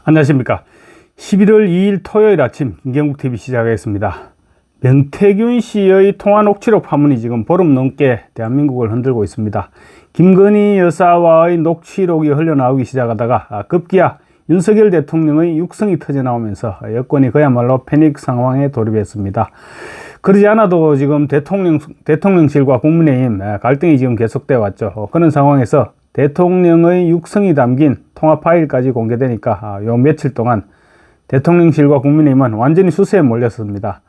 안녕하십니까. 11월 2일 토요일 아침 김경국TV 시작하겠습니다. 명태균 씨의 통화녹취록 파문이 지금 보름 넘게 대한민국을 흔들고 있습니다. 김건희 여사와의 녹취록이 흘러나오기 시작하다가 급기야 윤석열 대통령의 육성이 터져나오면서 여권이 그야말로 패닉 상황에 돌입했습니다. 그러지 않아도 지금 대통령실과 국민의힘 갈등이 지금 계속되어 왔죠. 그런 상황에서 대통령의 육성이 담긴 통화 파일까지 공개되니까 요 며칠 동안 대통령실과 국민의힘은 완전히 수세에 몰렸습니다.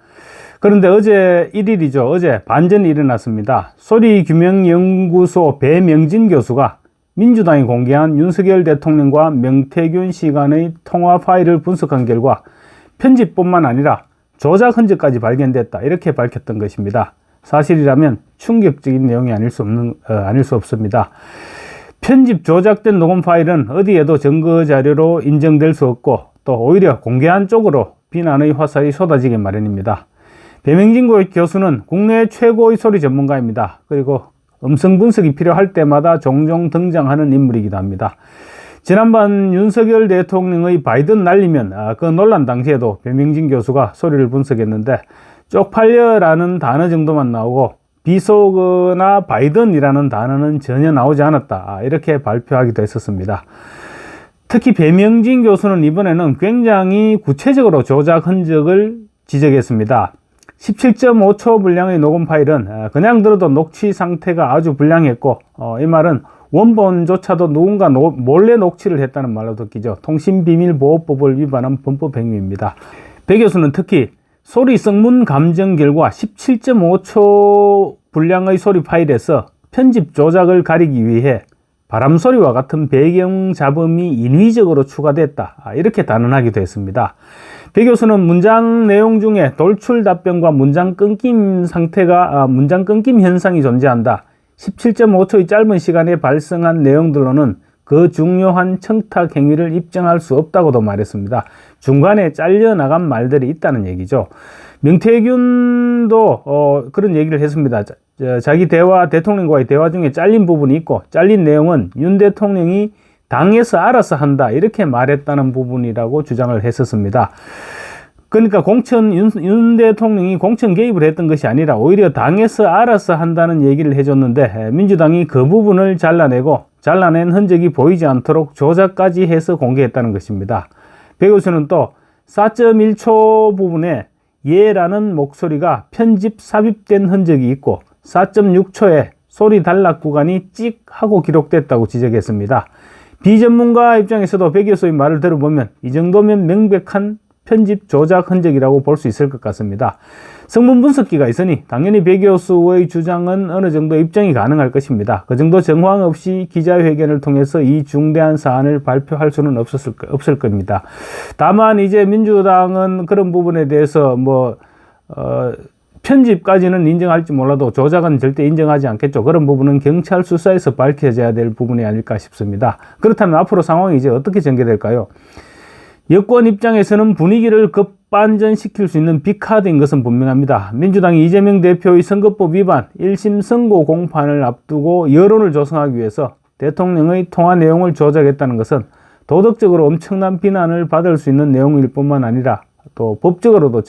그런데 어제 1일이죠. 어제 반전이 일어났습니다. 소리규명연구소 배명진 교수가 민주당이 공개한 윤석열 대통령과 명태균 씨 간의 통화 파일을 분석한 결과 편집뿐만 아니라 조작 흔적까지 발견됐다, 이렇게 밝혔던 것입니다. 사실이라면 충격적인 내용이 아닐 수 없습니다. 편집 조작된 녹음 파일은 어디에도 증거 자료로 인정될 수 없고 또 오히려 공개한 쪽으로 비난의 화살이 쏟아지게 마련입니다. 배명진 교수는 국내 최고의 소리 전문가입니다. 그리고 음성 분석이 필요할 때마다 종종 등장하는 인물이기도 합니다. 지난번 윤석열 대통령의 바이든 날리면 그 논란 당시에도 배명진 교수가 소리를 분석했는데 쪽팔려라는 단어 정도만 나오고 비속어나 바이든이라는 단어는 전혀 나오지 않았다, 이렇게 발표하기도 했었습니다. 특히 배명진 교수는 이번에는 굉장히 구체적으로 조작 흔적을 지적했습니다. 17.5초 분량의 녹음 파일은 그냥 들어도 녹취 상태가 아주 불량했고 이 말은 원본조차도 누군가 몰래 녹취를 했다는 말로 듣기죠. 통신비밀보호법을 위반한 범법 행위입니다. 배 교수는 특히 소리 성문 감정 결과 17.5초 분량의 소리 파일에서 편집 조작을 가리기 위해 바람소리와 같은 배경 잡음이 인위적으로 추가됐다, 이렇게 단언하기도 했습니다. 배 교수는 문장 내용 중에 돌출 답변과 문장 끊김 현상이 존재한다. 17.5초의 짧은 시간에 발생한 내용들로는 그 중요한 청탁 행위를 입증할 수 없다고도 말했습니다. 중간에 잘려나간 말들이 있다는 얘기죠. 명태균도 그런 얘기를 했습니다. 자기 대통령과의 대화 중에 잘린 부분이 있고 잘린 내용은 윤 대통령이 당에서 알아서 한다, 이렇게 말했다는 부분이라고 주장을 했었습니다. 그러니까 윤 대통령이 공천 개입을 했던 것이 아니라 오히려 당에서 알아서 한다는 얘기를 해줬는데 민주당이 그 부분을 잘라낸 흔적이 보이지 않도록 조작까지 해서 공개했다는 것입니다. 배 교수는 또 4.1초 부분에 예라는 목소리가 편집 삽입된 흔적이 있고 4.6초에 소리 단락 구간이 찍 하고 기록됐다고 지적했습니다. 비전문가 입장에서도 배 교수의 말을 들어보면 이 정도면 명백한 편집 조작 흔적이라고 볼 수 있을 것 같습니다. 성문 분석기가 있으니 당연히 배 교수의 주장은 어느 정도 입증이 가능할 것입니다. 그 정도 정황 없이 기자회견을 통해서 이 중대한 사안을 발표할 수는 없을 겁니다. 다만 이제 민주당은 그런 부분에 대해서 편집까지는 인정할지 몰라도 조작은 절대 인정하지 않겠죠. 그런 부분은 경찰 수사에서 밝혀져야 될 부분이 아닐까 싶습니다. 그렇다면 앞으로 상황이 이제 어떻게 전개될까요? 여권 입장에서는 분위기를 급반전시킬 수 있는 빅카드인 것은 분명합니다. 민주당이 이재명 대표의 선거법 위반 1심 선고 공판을 앞두고 여론을 조성하기 위해서 대통령의 통화 내용을 조작했다는 것은 도덕적으로 엄청난 비난을 받을 수 있는 내용일 뿐만 아니라 또 법적으로도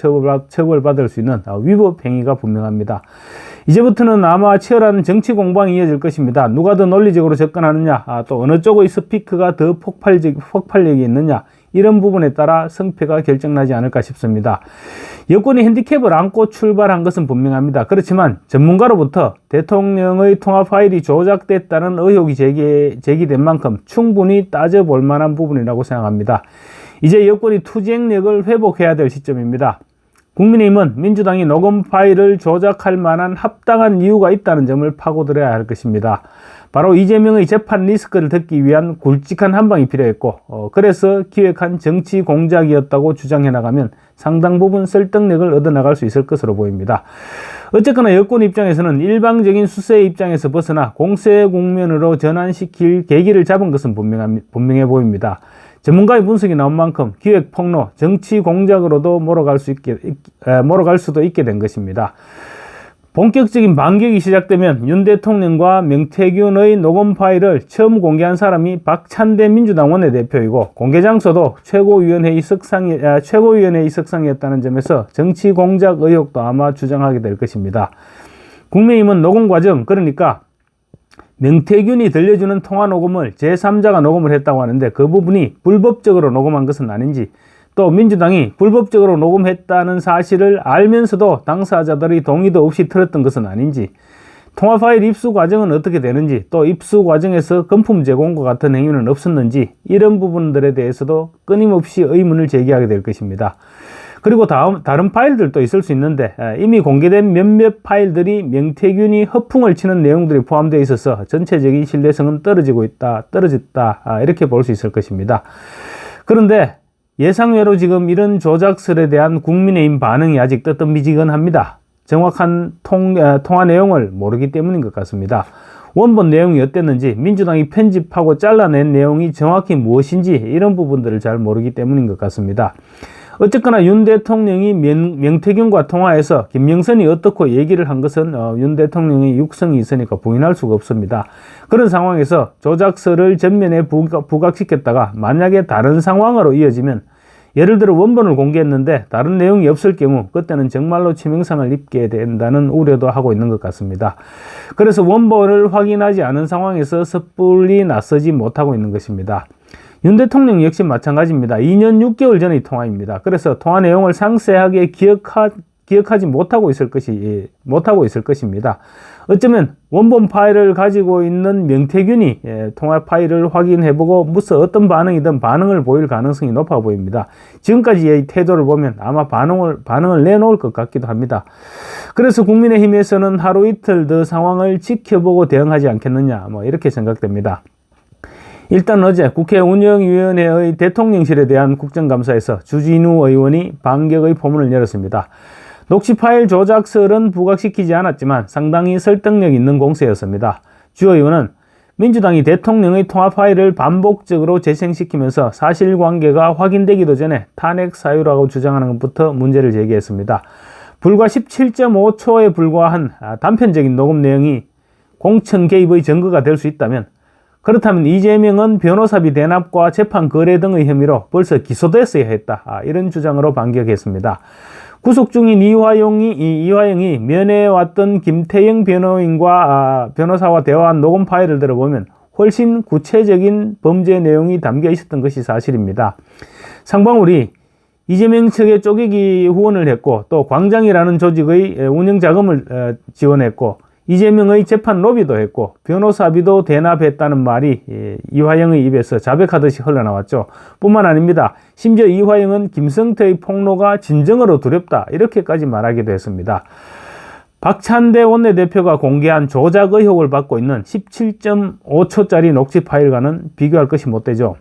처벌받을 수 있는 위법 행위가 분명합니다. 이제부터는 아마 치열한 정치 공방이 이어질 것입니다. 누가 더 논리적으로 접근하느냐, 또 어느 쪽의 스피커가 더 폭발력이 있느냐, 이런 부분에 따라 성패가 결정나지 않을까 싶습니다. 여권이 핸디캡을 안고 출발한 것은 분명합니다. 그렇지만 전문가로부터 대통령의 통화 파일이 조작됐다는 의혹이 제기된 만큼 충분히 따져볼 만한 부분이라고 생각합니다. 이제 여권이 투쟁력을 회복해야 될 시점입니다. 국민의힘은 민주당이 녹음 파일을 조작할 만한 합당한 이유가 있다는 점을 파고들어야 할 것입니다. 바로 이재명의 재판 리스크를 듣기 위한 굵직한 한방이 필요했고 그래서 기획한 정치 공작이었다고 주장해 나가면 상당 부분 설득력을 얻어나갈 수 있을 것으로 보입니다. 어쨌거나 여권 입장에서는 일방적인 수세의 입장에서 벗어나 공세 국면으로 전환시킬 계기를 잡은 것은 분명해 보입니다. 전문가의 분석이 나온 만큼 기획 폭로, 정치 공작으로도 몰아갈 수도 있게 된 것입니다. 본격적인 반격이 시작되면 윤 대통령과 명태균의 녹음 파일을 처음 공개한 사람이 박찬대 민주당 원내대표이고 공개 장소도 최고위원회의 석상이었다는 점에서 정치 공작 의혹도 아마 주장하게 될 것입니다. 국민의힘은 녹음 과정, 그러니까 명태균이 들려주는 통화 녹음을 제3자가 녹음을 했다고 하는데 그 부분이 불법적으로 녹음한 것은 아닌지, 또 민주당이 불법적으로 녹음했다는 사실을 알면서도 당사자들의 동의도 없이 틀었던 것은 아닌지, 통화 파일 입수 과정은 어떻게 되는지, 또 입수 과정에서 금품 제공과 같은 행위는 없었는지, 이런 부분들에 대해서도 끊임없이 의문을 제기하게 될 것입니다. 그리고 다른 파일들도 있을 수 있는데 이미 공개된 몇몇 파일들이 명태균이 허풍을 치는 내용들이 포함되어 있어서 전체적인 신뢰성은 떨어졌다 이렇게 볼 수 있을 것입니다. 그런데 예상외로 지금 이런 조작설에 대한 국민의힘 반응이 아직 뜨뜻미지근합니다. 정확한 통화 내용을 모르기 때문인 것 같습니다. 원본 내용이 어땠는지, 민주당이 편집하고 잘라낸 내용이 정확히 무엇인지 이런 부분들을 잘 모르기 때문인 것 같습니다. 어쨌거나 윤 대통령이 명태균과 통화해서 김영선이 어떻고 얘기를 한 것은 윤 대통령의 육성이 있으니까 부인할 수가 없습니다. 그런 상황에서 조작설을 전면에 부각시켰다가 만약에 다른 상황으로 이어지면, 예를 들어 원본을 공개했는데 다른 내용이 없을 경우 그때는 정말로 치명상을 입게 된다는 우려도 하고 있는 것 같습니다. 그래서 원본을 확인하지 않은 상황에서 섣불리 나서지 못하고 있는 것입니다. 윤 대통령 역시 마찬가지입니다. 2년 6개월 전의 통화입니다. 그래서 통화 내용을 상세하게 기억하지 못하고 있을 것입니다. 어쩌면 원본 파일을 가지고 있는 명태균이 통화 파일을 확인해보고 무슨 어떤 반응이든 반응을 보일 가능성이 높아 보입니다. 지금까지의 태도를 보면 아마 반응을 내놓을 것 같기도 합니다. 그래서 국민의힘에서는 하루 이틀 더 상황을 지켜보고 대응하지 않겠느냐, 이렇게 생각됩니다. 일단 어제 국회 운영위원회의 대통령실에 대한 국정감사에서 주진우 의원이 반격의 포문을 열었습니다. 녹취 파일 조작설은 부각시키지 않았지만 상당히 설득력 있는 공세였습니다. 주 의원은 민주당이 대통령의 통화 파일을 반복적으로 재생시키면서 사실관계가 확인되기도 전에 탄핵 사유라고 주장하는 것부터 문제를 제기했습니다. 불과 17.5초에 불과한 단편적인 녹음 내용이 공천 개입의 증거가 될 수 있다면, 그렇다면 이재명은 변호사비 대납과 재판 거래 등의 혐의로 벌써 기소됐어야 했다, 이런 주장으로 반격했습니다. 구속 중인 이화영이 면회해왔던 김태영 변호사와 대화한 녹음 파일을 들어보면 훨씬 구체적인 범죄 내용이 담겨 있었던 것이 사실입니다. 상방울이 이재명 측에 쪼개기 후원을 했고, 또 광장이라는 조직의 운영 자금을 지원했고, 이재명의 재판 로비도 했고, 변호사비도 대납했다는 말이 이화영의 입에서 자백하듯이 흘러나왔죠. 뿐만 아닙니다. 심지어 이화영은 김성태의 폭로가 진정으로 두렵다, 이렇게까지 말하기도 했습니다. 박찬대 원내대표가 공개한 조작 의혹을 받고 있는 17.5초짜리 녹취 파일과는 비교할 것이 못되죠.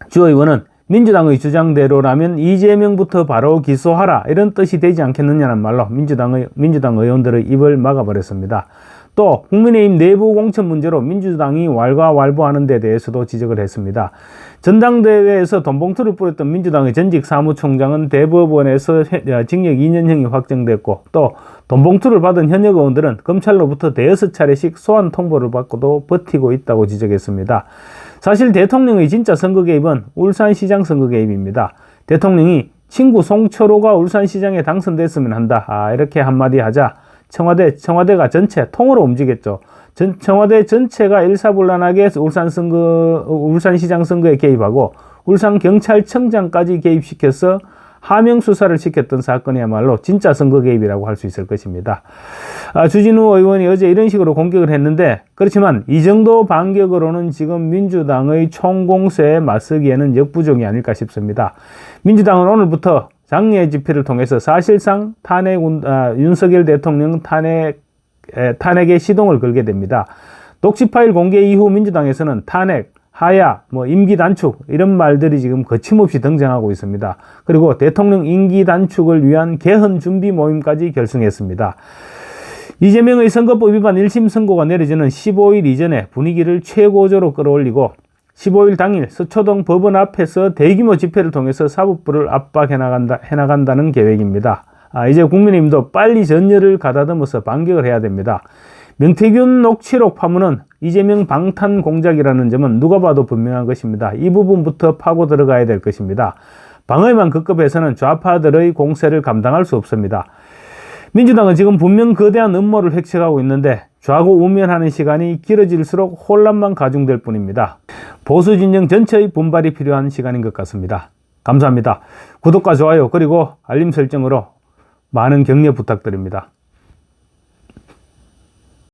주 의원은 민주당의 주장대로라면 이재명부터 바로 기소하라, 이런 뜻이 되지 않겠느냐는 말로 민주당 의원들의 입을 막아버렸습니다. 또 국민의힘 내부 공천 문제로 민주당이 왈가왈부하는 데 대해서도 지적을 했습니다. 전당대회에서 돈봉투를 뿌렸던 민주당의 전직 사무총장은 대법원에서 징역 2년형이 확정됐고, 또 돈봉투를 받은 현역 의원들은 검찰로부터 대여섯 차례씩 소환 통보를 받고도 버티고 있다고 지적했습니다. 사실 대통령의 진짜 선거 개입은 울산시장 선거 개입입니다. 대통령이 친구 송철호가 울산시장에 당선됐으면 한다, 이렇게 한마디 하자 청와대가 전체 통으로 움직였죠. 청와대 전체가 일사불란하게 울산시장 선거에 개입하고 울산경찰청장까지 개입시켜서 하명 수사를 시켰던 사건이야말로 진짜 선거 개입이라고 할 수 있을 것입니다. 주진우 의원이 어제 이런 식으로 공격을 했는데, 그렇지만 이 정도 반격으로는 지금 민주당의 총공세에 맞서기에는 역부족이 아닐까 싶습니다. 민주당은 오늘부터 장외 집회를 통해서 사실상 윤석열 대통령 탄핵의 시동을 걸게 됩니다. 녹취 파일 공개 이후 민주당에서는 탄핵, 하야, 임기 단축, 이런 말들이 지금 거침없이 등장하고 있습니다. 그리고 대통령 임기 단축을 위한 개헌 준비 모임까지 결성했습니다. 이재명의 선거법 위반 1심 선고가 내려지는 15일 이전에 분위기를 최고조로 끌어올리고 15일 당일 서초동 법원 앞에서 대규모 집회를 통해서 사법부를 압박해 나간다는 계획입니다. 이제 국민의힘도 빨리 전열을 가다듬어서 반격을 해야 됩니다. 명태균 녹취록 파문은 이재명 방탄 공작이라는 점은 누가 봐도 분명한 것입니다. 이 부분부터 파고 들어가야 될 것입니다. 방어에만 급급해서는 좌파들의 공세를 감당할 수 없습니다. 민주당은 지금 분명 거대한 음모를 획책하고 있는데 좌고 우면하는 시간이 길어질수록 혼란만 가중될 뿐입니다. 보수 진영 전체의 분발이 필요한 시간인 것 같습니다. 감사합니다. 구독과 좋아요 그리고 알림 설정으로 많은 격려 부탁드립니다.